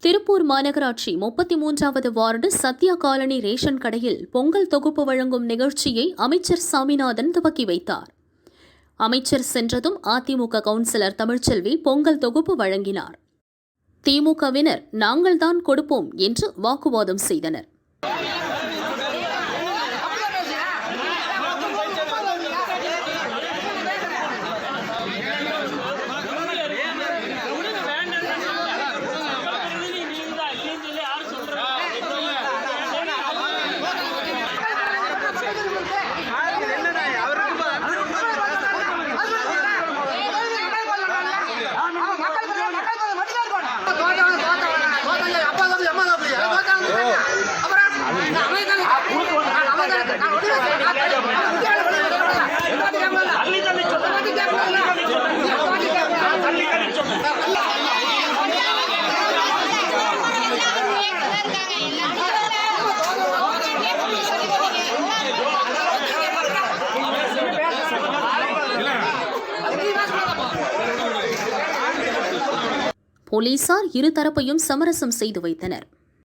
திருப்பூர் மாநகராட்சி 33வது ward Sathya colony ration கடையில் பொங்கல் தொகுப்பு வழங்கும் நிகழ்ச்சியை அமைச்சர் சாமிநாதன் துவக்கி வைத்தார். அமைச்சர் சென்றதும் அதிமுக கவுன்சிலர் தமிழ்ச்செல்வி பொங்கல் தொகுப்பு வழங்கினார். திமுகவினர் நாங்கள்தான் கொடுப்போம் என்று வாக்குவாதம் செய்தனர். போலீசார் இருதரப்பையும் சமரசம் செய்து வைத்தனர்.